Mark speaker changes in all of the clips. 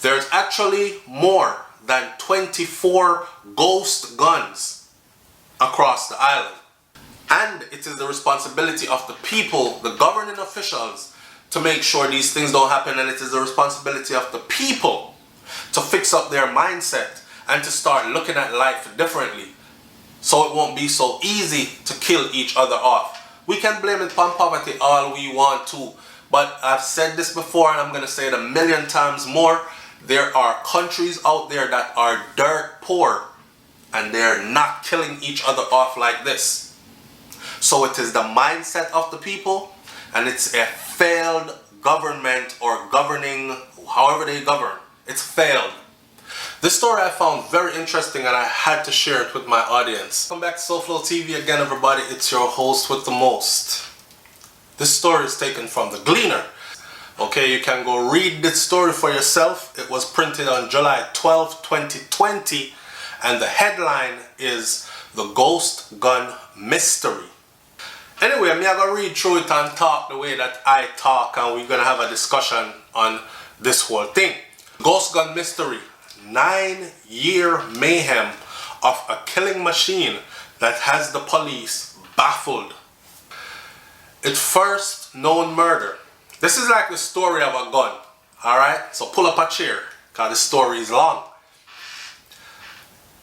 Speaker 1: There's actually more than 24 ghost guns across the island. And it is the responsibility of the people, the governing officials, to make sure these things don't happen, and it is the responsibility of the people to fix up their mindset and to start looking at life differently, so it won't be so easy to kill each other off. We can blame it on poverty all we want to, but I've said this before and I'm going to say it a million times more. There are countries out there that are dirt poor and they're not killing each other off like this. So it is the mindset of the people, and it's a failed government or governing, however they govern. It's failed. This story I found very interesting and I had to share it with my audience. Welcome back to SouFLoTV again, everybody. It's your host with the most. This story is taken from The Gleaner. Okay, you can go read this story for yourself. It was printed on July 12, 2020, and the headline is The Ghost Gun Mystery. Anyway, I'm going to read through it and talk the way that I talk, and we're going to have a discussion on this whole thing. Ghost Gun Mystery. 9-year mayhem of a killing machine that has the police baffled. Its first known murder. This is like the story of a gun. Alright, so pull up a chair because the story is long.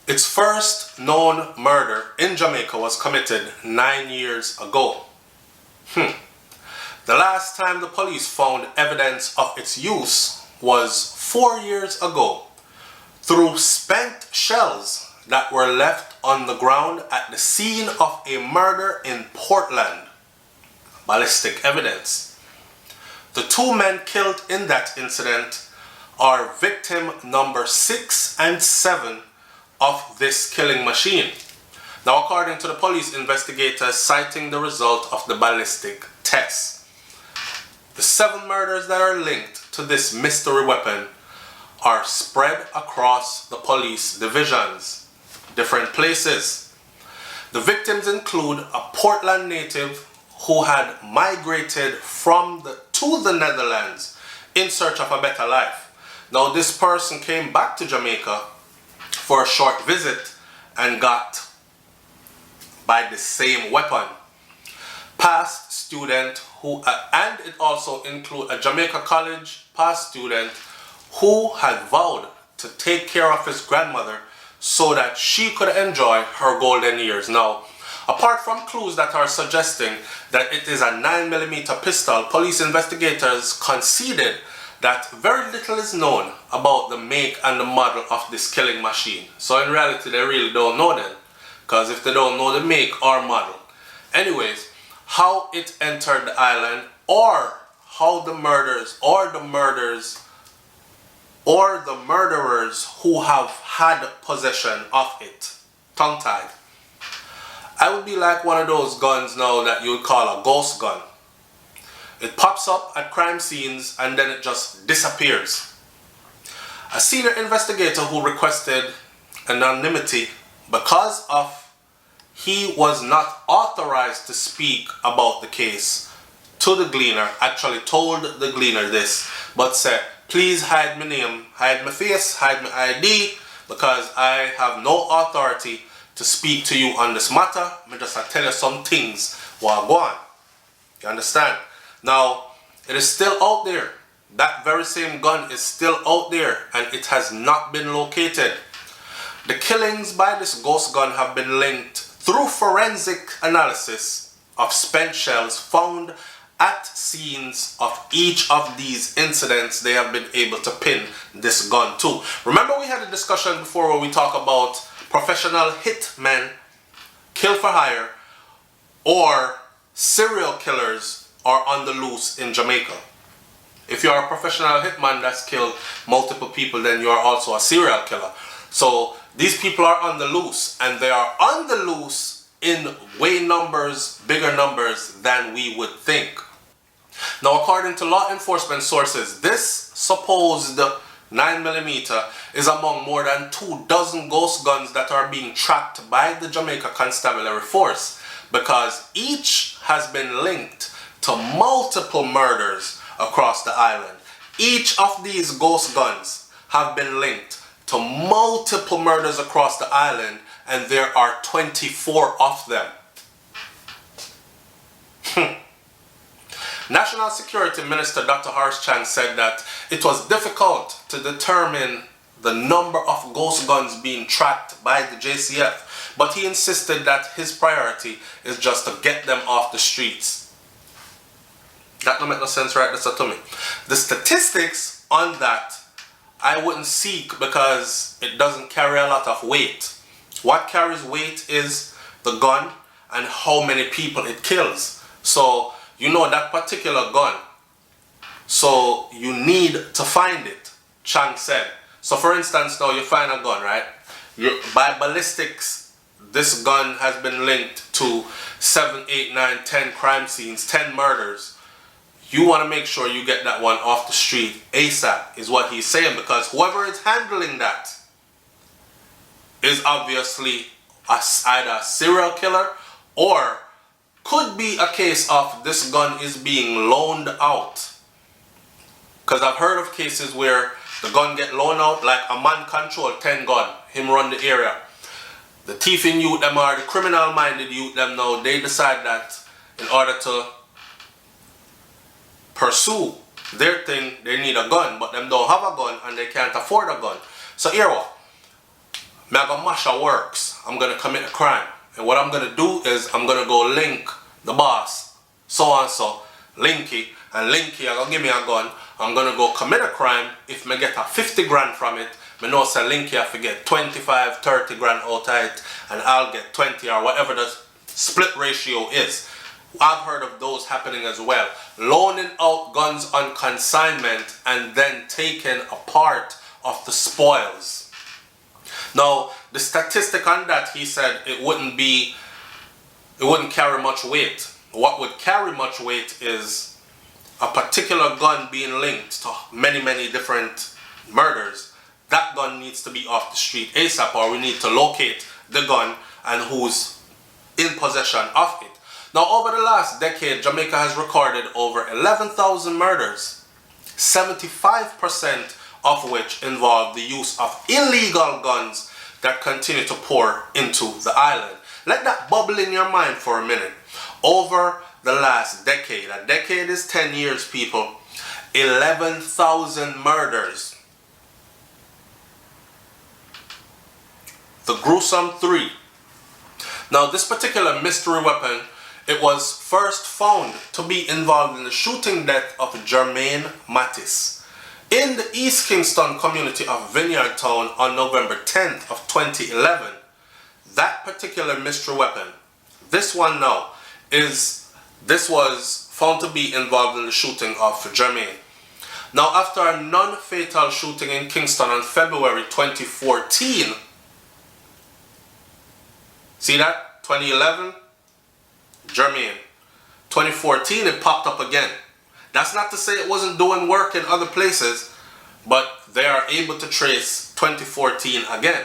Speaker 1: Its first known murder in Jamaica was committed 9 years ago. The last time the police found evidence of its use was 4 years ago, through spent shells that were left on the ground at the scene of a murder in Portland. Ballistic evidence. The two men killed in that incident are victim number 6 and 7 of this killing machine. Now, according to the police investigators citing the result of the ballistic test, the 7 murders that are linked to this mystery weapon are spread across the police divisions, different places. The victims include a Portland native who had migrated to the Netherlands in search of a better life. Now, this person came back to Jamaica for a short visit and got by the same weapon. Past student and it also includes a Jamaica College past student who had vowed to take care of his grandmother so that she could enjoy her golden years. Now, apart from clues that are suggesting that it is a 9mm pistol, police investigators conceded that very little is known about the make and the model of this killing machine. So in reality, they really don't know then, because if they don't know the make or model. Anyways, how it entered the island, or how the murderers who have had possession of it. Tongue-tied. I would be like one of those guns now that you would call a ghost gun. It pops up at crime scenes and then it just disappears. A senior investigator who requested anonymity because he was not authorized to speak about the case to the Gleaner, actually told the Gleaner this, but said, please hide my name, hide my face, hide my ID, because I have no authority to speak to you on this matter. I just tell you some things while go on. You understand? Now, it is still out there. That very same gun is still out there and it has not been located. The killings by this ghost gun have been linked through forensic analysis of spent shells found at scenes of each of these incidents. They have been able to pin this gun to. Remember, we had a discussion before where we talk about professional hitmen, kill for hire, or serial killers are on the loose in Jamaica. If you are a professional hitman that's killed multiple people, then you are also a serial killer. So these people are on the loose, and they are on the loose in bigger numbers than we would think. Now, according to law enforcement sources, this supposed 9mm is among more than 24 ghost guns that are being tracked by the Jamaica Constabulary Force, because each has been linked to multiple murders across the island. Each of these ghost guns have been linked to multiple murders across the island, and there are 24 of them. National Security Minister Dr. Horace Chan said that it was difficult to determine the number of ghost guns being tracked by the JCF, but he insisted that his priority is just to get them off the streets. That don't make no sense, right? That's to me. The statistics on that I wouldn't seek because it doesn't carry a lot of weight. What carries weight is the gun and how many people it kills. So you know that particular gun, so you need to find it, Chang said. So for instance, now you find a gun, right? By ballistics, this gun has been linked to 7, 8, 9, 10 crime scenes, 10 murders. You want to make sure you get that one off the street ASAP, is what he's saying, because whoever is handling that is obviously either a serial killer or could be a case of this gun is being loaned out. Because I've heard of cases where the gun get loaned out, like a man control 10 gun, him run the area. The thieving youth them are the criminal minded youth them now, they decide that in order to pursue their thing, they need a gun, but them don't have a gun and they can't afford a gun. So here what? Me I go mash a works. I'm gonna commit a crime. And what I'm gonna do is I'm gonna go link the boss, so and so, Linky, and Linky I gonna give me a gun. I'm gonna go commit a crime. If me get a 50 grand from it, me know say Linky I forget 25, 30 grand out of it, and I'll get 20 or whatever the split ratio is. I've heard of those happening as well. Loaning out guns on consignment and then taking a part of the spoils. Now, the statistic on that, he said it wouldn't carry much weight. What would carry much weight is a particular gun being linked to many different murders. That gun needs to be off the street ASAP, or we need to locate the gun and who's in possession of it. Now, over the last decade, Jamaica has recorded over 11,000 murders, 75% of which involve the use of illegal guns that continue to pour into the island. Let that bubble in your mind for a minute. Over the last decade, a decade is 10 years, people, 11,000 murders. The Gruesome Three. Now, this particular mystery weapon, it was first found to be involved in the shooting death of Jermaine Mattis in the East Kingston community of Vineyard Town on November 10th of 2011. That particular mystery weapon, this one now, this was found to be involved in the shooting of Jermaine. Now, after a non-fatal shooting in Kingston on February 2014, see that? 2011, Jermaine. 2014, it popped up again. That's not to say it wasn't doing work in other places, but they are able to trace 2014 again.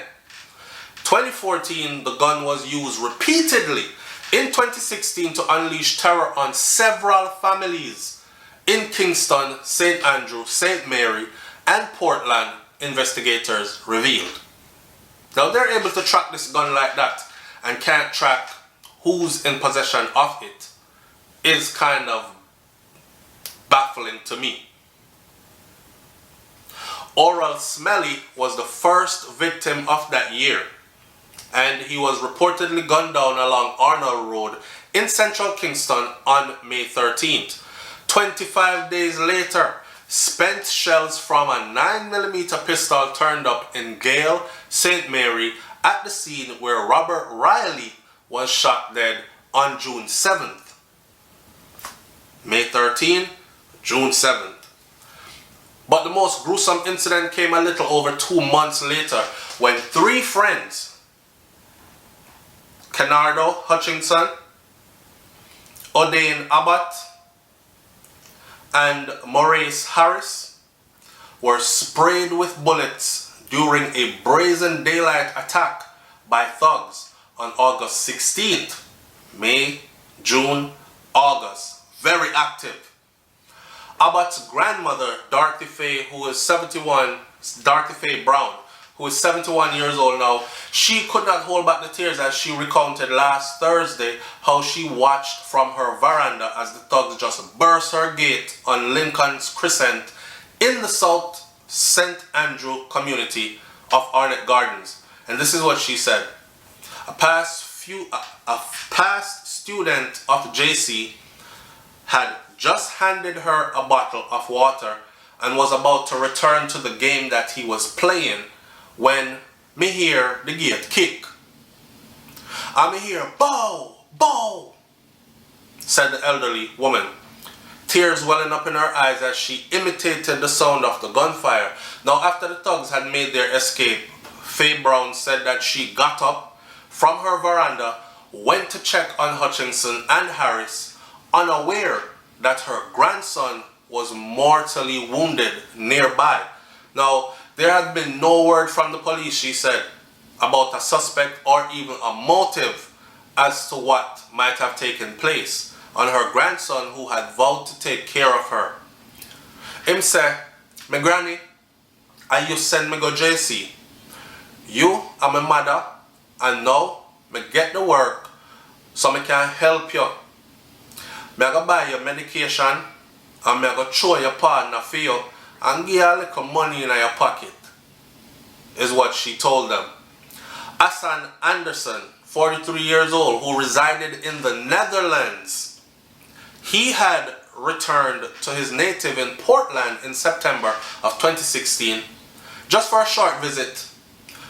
Speaker 1: 2014, the gun was used repeatedly in 2016 to unleash terror on several families in Kingston, St. Andrew, St. Mary, and Portland, investigators revealed. Now, they're able to track this gun like that and can't track who's in possession of it is kind of baffling to me. Oral Smelly was the first victim of that year, and he was reportedly gunned down along Arnold Road in central Kingston on May 13th. 25 days later, spent shells from a 9mm pistol turned up in Gale, St. Mary, at the scene where Robert Riley was shot dead on June 7th. May 13, June 7th. But the most gruesome incident came a little over 2 months later when 3 friends, Kenardo Hutchinson, O'Dane Abbott, and Maurice Harris, were sprayed with bullets during a brazen daylight attack by thugs on August 16th. May, June, August. Very active. Abbott's grandmother, Dorothy Faye, who is 71, Dorothy Faye Brown, who is 71 years old now, she could not hold back the tears as she recounted last Thursday how she watched from her veranda as the thugs just burst her gate on Lincoln's Crescent in the South St. Andrew community of Arnett Gardens. And this is what she said. A past student of JC had just handed her a bottle of water and was about to return to the game that he was playing when me hear the gate kick. I me hear bow, bow, said the elderly woman, tears welling up in her eyes as she imitated the sound of the gunfire. Now, after the thugs had made their escape, Faye Brown said that she got up from her veranda, went to check on Hutchinson and Harris, unaware that her grandson was mortally wounded nearby. Now, there had been no word from the police, she said, about a suspect or even a motive as to what might have taken place on her grandson who had vowed to take care of her. Him say, "My granny, I you send me go JC. You are my mother, and now me get the work so me can help you. Me go buy your medication and me go show your partner for you and give you a little money in your pocket," is what she told them. Hassan Anderson, 43 years old, who resided in the Netherlands, he had returned to his native in Portland in September of 2016 just for a short visit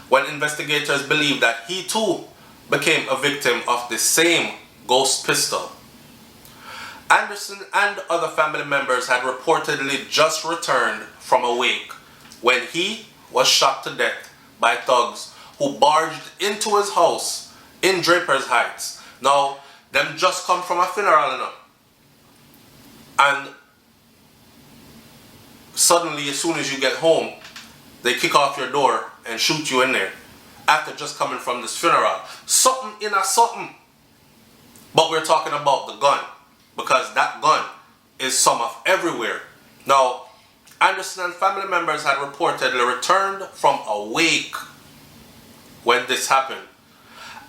Speaker 1: when investigators believed that he too became a victim of the same ghost pistol. Anderson and other family members had reportedly just returned from a wake when he was shot to death by thugs who barged into his house in Draper's Heights. Now, them just come from a funeral, you know, and suddenly, as soon as you get home, they kick off your door and shoot you in there after just coming from this funeral. Something in a something. But we're talking about the gun, because that gun is some of everywhere. Now, Anderson and family members had reportedly returned from a wake when this happened.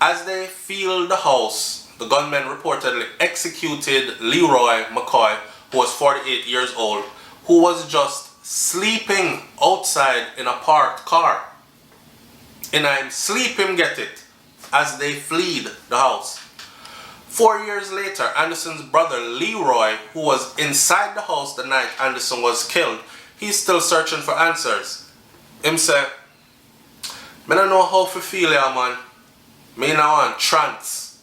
Speaker 1: As they filled the house, the gunmen reportedly executed Leroy McCoy, who was 48 years old, who was just sleeping outside in a parked car. And I'm sleeping, get it, as they fled the house. 4 years later, Anderson's brother Leroy, who was inside the house the night Anderson was killed, he's still searching for answers. Him say, "Me don't know how to feel ya, man. Me now on trance,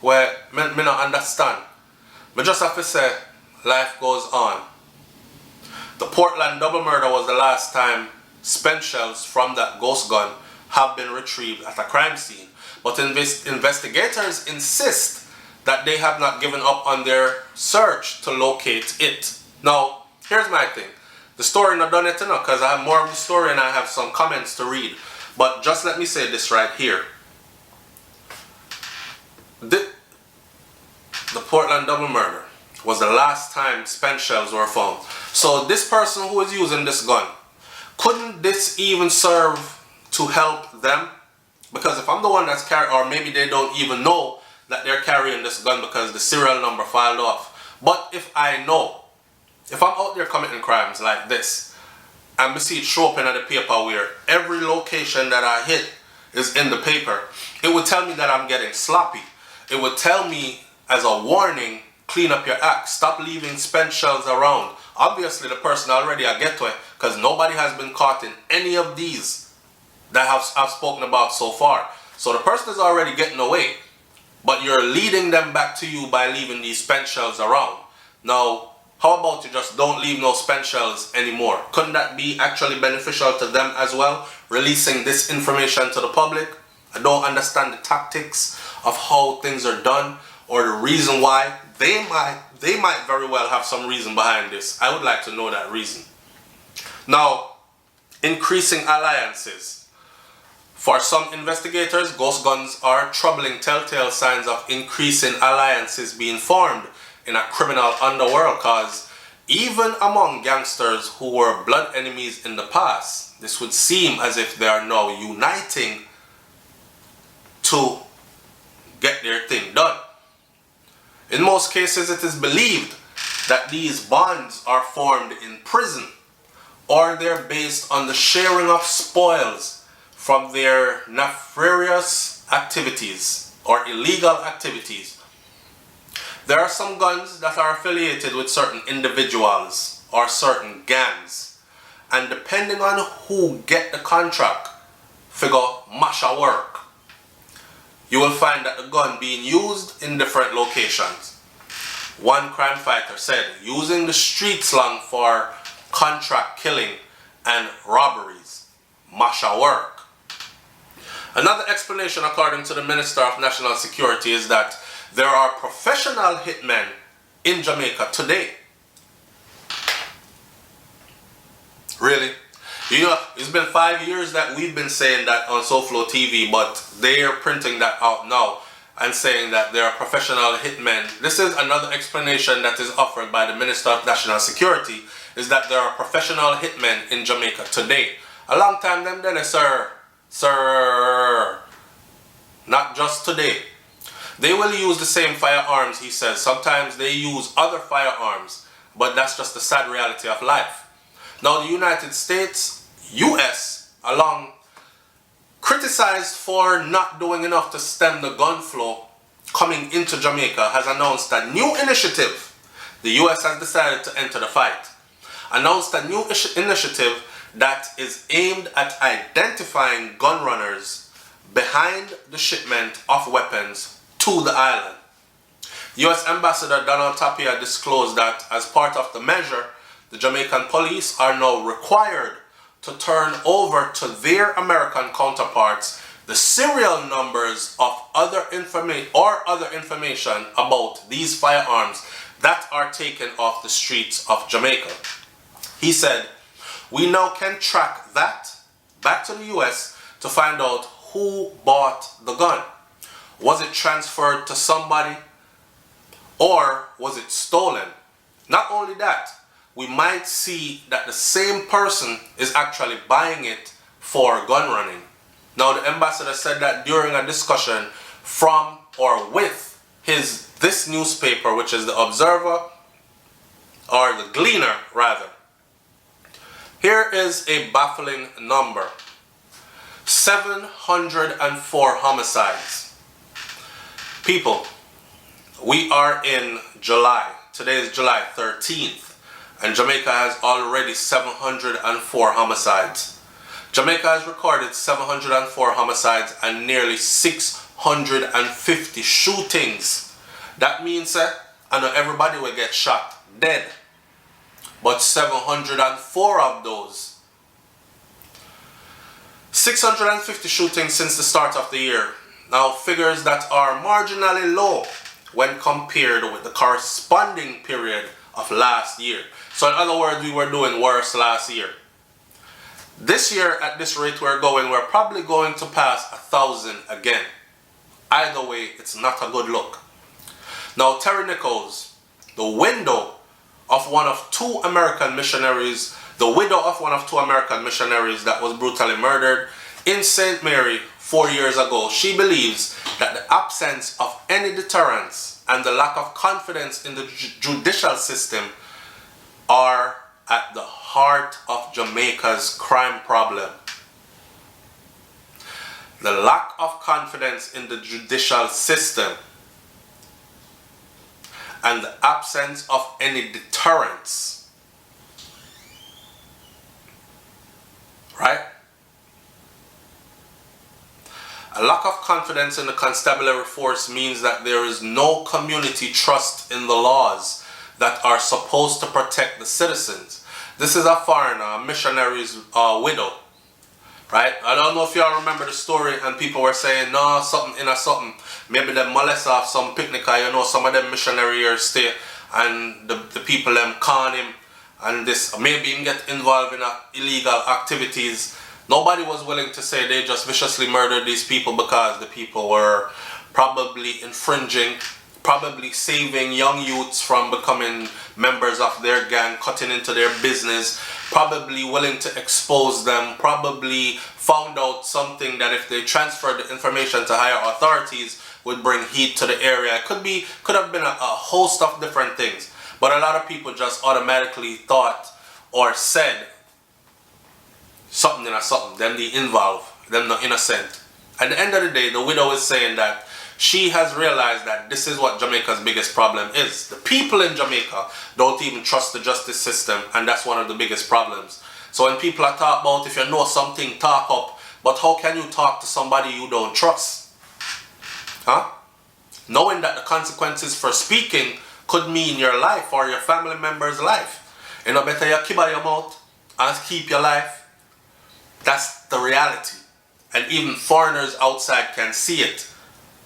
Speaker 1: where me not understand. Me just have to say, life goes on." The Portland double murder was the last time spent shells from that ghost gun have been retrieved at a crime scene. But investigators insist that they have not given up on their search to locate it. Now, here's my thing. The story not done yet enough, because I have more of the story and I have some comments to read. But just let me say this right here. The Portland double murder was the last time spent shells were found. So this person who is using this gun, couldn't this even serve to help them? Because if I'm the one that's carrying, or maybe they don't even know that they're carrying this gun because the serial number filed off. But if I know, if I'm out there committing crimes like this, and we see it show up in the paper where every location that I hit is in the paper, it would tell me that I'm getting sloppy. It would tell me as a warning, clean up your act, stop leaving spent shells around. Obviously the person already I get to it, because nobody has been caught in any of these that I've spoken about so far. So the person is already getting away, but you're leading them back to you by leaving these spent shells around. Now, how about you just don't leave no spent shells anymore? Couldn't that be actually beneficial to them as well, releasing this information to the public? I don't understand the tactics of how things are done or the reason why. They might very well have some reason behind this. I would like to know that reason. Now, increasing alliances. For some investigators, ghost guns are troubling telltale signs of increasing alliances being formed in a criminal underworld, because Even among gangsters who were blood enemies in the past, this would seem as if they are now uniting to get their thing done. In most cases, it is believed that these bonds are formed in prison, or they're based on the sharing of spoils from their nefarious activities or illegal activities. There are some guns that are affiliated with certain individuals or certain gangs, and depending on who get the contract, figure mash a work, you will find that the gun being used in different locations. One crime fighter said, using the street slang for contract killing and robberies, mash a work. Another explanation, according to the Minister of National Security, is that there are professional hitmen in Jamaica today. Really? You know, it's been 5 years that we've been saying that on SouFLoTV, but they are printing that out now and saying that there are professional hitmen. This is another explanation that is offered by the Minister of National Security, is that there are professional hitmen in Jamaica today. A long time them then, sir. Not just today. They will use the same firearms, he says. Sometimes they use other firearms, but that's just the sad reality of life. Now the United States, US, along criticized for not doing enough to stem the gun flow coming into Jamaica, has announced a new initiative. The US has decided to enter the fight. Announced a new initiative that is aimed at identifying gun runners behind the shipment of weapons to the island. US Ambassador Donald Tapia disclosed that as part of the measure, the Jamaican police are now required to turn over to their American counterparts the serial numbers of other information about these firearms that are taken off the streets of Jamaica. He said, we now can track that back to the US to find out who bought the gun. Was it transferred to somebody, or was it stolen? Not only that, we might see that the same person is actually buying it for gun running. Now the ambassador said that during a discussion from or with this newspaper, which is the Observer, or the Gleaner rather. Here is a baffling number. 704 homicides. People, we are in July. Today is July 13th. And Jamaica has already 704 homicides. Jamaica has recorded 704 homicides and nearly 650 shootings. That means I know everybody will get shot, dead. But 704 of those. 650 shootings since the start of the year. Now figures that are marginally low when compared with the corresponding period of last year. So in other words, we were doing worse last year. This year, at this rate we're probably going to pass 1,000 again. Either way, it's not a good look. Now Terry Nichols, the widow of one of two American missionaries that was brutally murdered in St. Mary 4 years ago, she believes that the absence of any deterrence and the lack of confidence in the judicial system are at the heart of Jamaica's crime problem. The lack of confidence in the judicial system and the absence of any deterrence. Right? A lack of confidence in the constabulary force means that there is no community trust in the laws that are supposed to protect the citizens. This is a foreigner, a missionary's widow, right? I don't know if y'all remember the story, and people were saying, no, something in a something. Maybe they molest off some picnic, you know, some of them missionary here stay, and the people them con him, and this, maybe him get involved in illegal activities. Nobody was willing to say they just viciously murdered these people because the people were probably infringing probably saving young youths from becoming members of their gang, cutting into their business, probably willing to expose them, probably found out something that if they transferred the information to higher authorities would bring heat to the area. It could have been a host of different things. But a lot of people just automatically thought or said something in a something, them the involved, them not innocent. At the end of the day, the widow is saying that she has realized that this is what Jamaica's biggest problem is. The people in Jamaica don't even trust the justice system, and that's one of the biggest problems. So when people are talking about if you know something, talk up, but how can you talk to somebody you don't trust? Huh? Knowing that the consequences for speaking could mean your life or your family member's life. You know, better you keep your mouth and keep your life. That's the reality. And even foreigners outside can see it.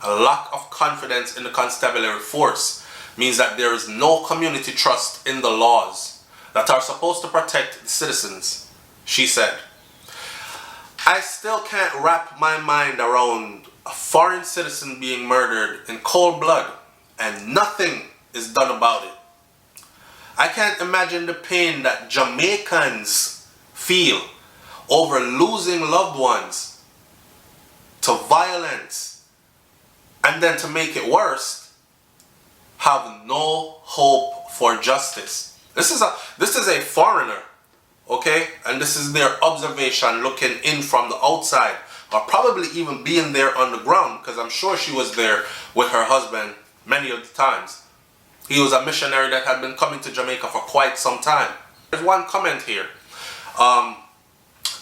Speaker 1: A lack of confidence in the constabulary force means that there is no community trust in the laws that are supposed to protect the citizens, she said. I still can't wrap my mind around a foreign citizen being murdered in cold blood and nothing is done about it. I can't imagine the pain that Jamaicans feel over losing loved ones to violence, and then to make it worse, have no hope for justice. This is a foreigner, okay? And this is their observation looking in from the outside, or probably even being there on the ground, because I'm sure she was there with her husband many of the times. He was a missionary that had been coming to Jamaica for quite some time. There's one comment here.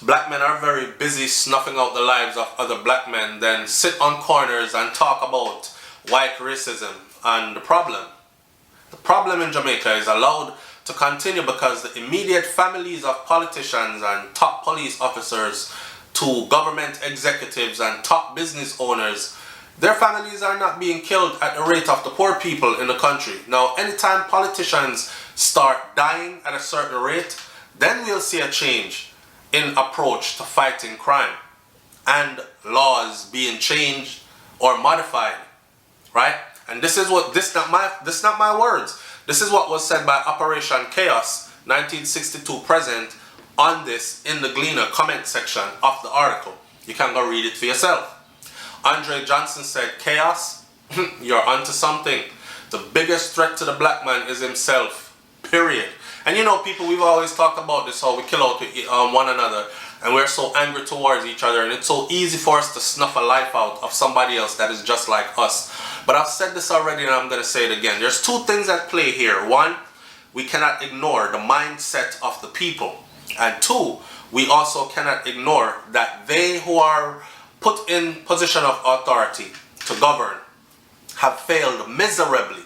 Speaker 1: Black men are very busy snuffing out the lives of other black men, then sit on corners and talk about white racism. And the problem in Jamaica is allowed to continue because the immediate families of politicians and top police officers to government executives and top business owners, their families are not being killed at the rate of the poor people in the country. Now, anytime politicians start dying at a certain rate, then we'll see a change in approach to fighting crime and laws being changed or modified, right? And this is not my words. This is what was said by Operation Chaos 1962 present on this in the Gleaner comment section of the article. You can go read it for yourself. Andre Johnson said, "Chaos, you're onto something. The biggest threat to the black man is himself, period." And you know, people, we've always talked about this, how we kill out one another, and we're so angry towards each other, and it's so easy for us to snuff a life out of somebody else that is just like us. But I've said this already, and I'm going to say it again. There's two things at play here. One, we cannot ignore the mindset of the people. And two, we also cannot ignore that they who are put in position of authority to govern have failed miserably.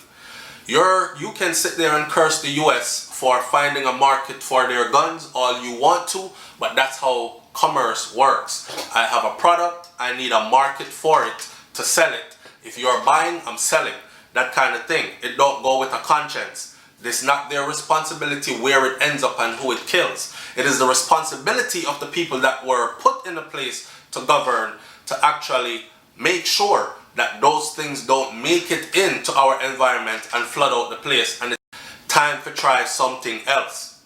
Speaker 1: You can sit there and curse the US for finding a market for their guns all you want to, but that's how commerce works. I have a product, I need a market for it to sell it. If you're buying, I'm selling. That kind of thing. It don't go with a conscience. It's not their responsibility where it ends up and who it kills. It is the responsibility of the people that were put in a place to govern to actually make sure that those things don't make it into our environment and flood out the place, and it's time to try something else.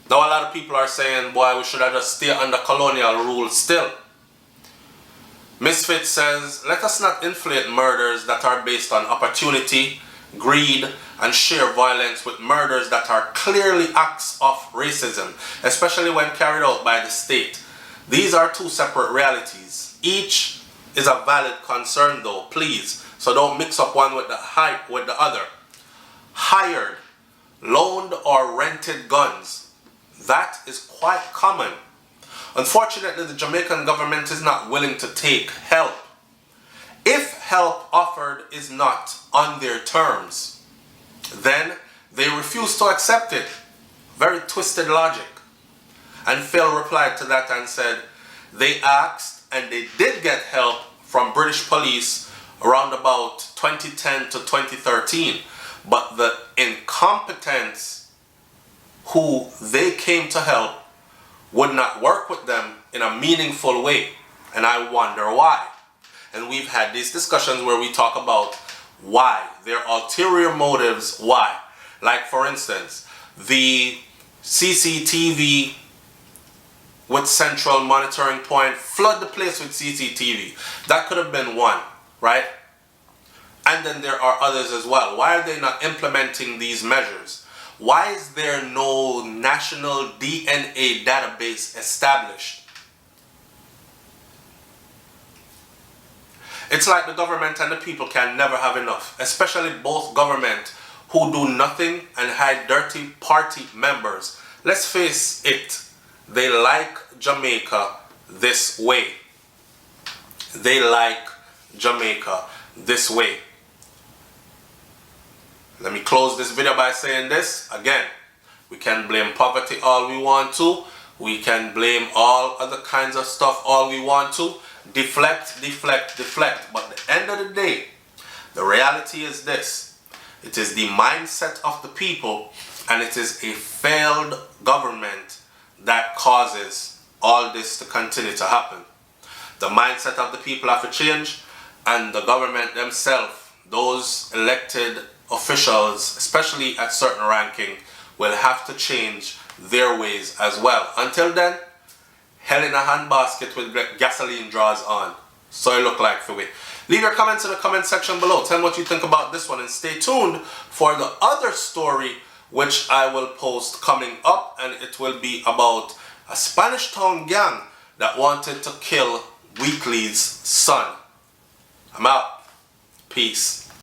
Speaker 1: Now a lot of people are saying, boy, we should have just stay under colonial rule still. Misfit says, let us not inflate murders that are based on opportunity, greed, and sheer violence with murders that are clearly acts of racism, especially when carried out by the state. These are two separate realities. Each is a valid concern though, please. So don't mix up one with the other. Hired, loaned or rented guns. That is quite common. Unfortunately, the Jamaican government is not willing to take help. If help offered is not on their terms, then they refuse to accept it. Very twisted logic. And Phil replied to that and said, they asked and they did get help from British police around about 2010 to 2013. But the incompetence who they came to help would not work with them in a meaningful way. And I wonder why. And we've had these discussions where we talk about Why? Their ulterior motives, why? Like for instance, the CCTV with central monitoring point, flood the place with CCTV. That could have been one, right? And then there are others as well. Why are they not implementing these measures? Why is there no national DNA database established? It's like the government and the people can never have enough, especially both government who do nothing and hide dirty party members. Let's face it, they like Jamaica this way. They like Jamaica this way. Let me close this video by saying this. Again, we can blame poverty all we want to. We can blame all other kinds of stuff all we want to. Deflect, deflect, deflect. But at the end of the day, the reality is this. It is the mindset of the people, and it is a failed government that causes all this to continue to happen. The mindset of the people have to change, and the government themselves, those elected officials, especially at certain ranking, will have to change their ways as well. Until then, hell in a handbasket with gasoline draws on. So it look like for we. Leave your comments in the comment section below. Tell me what you think about this one, and stay tuned for the other story which I will post coming up, and it will be about a Spanish Town gang that wanted to kill Weekly's son. I'm out. Peace.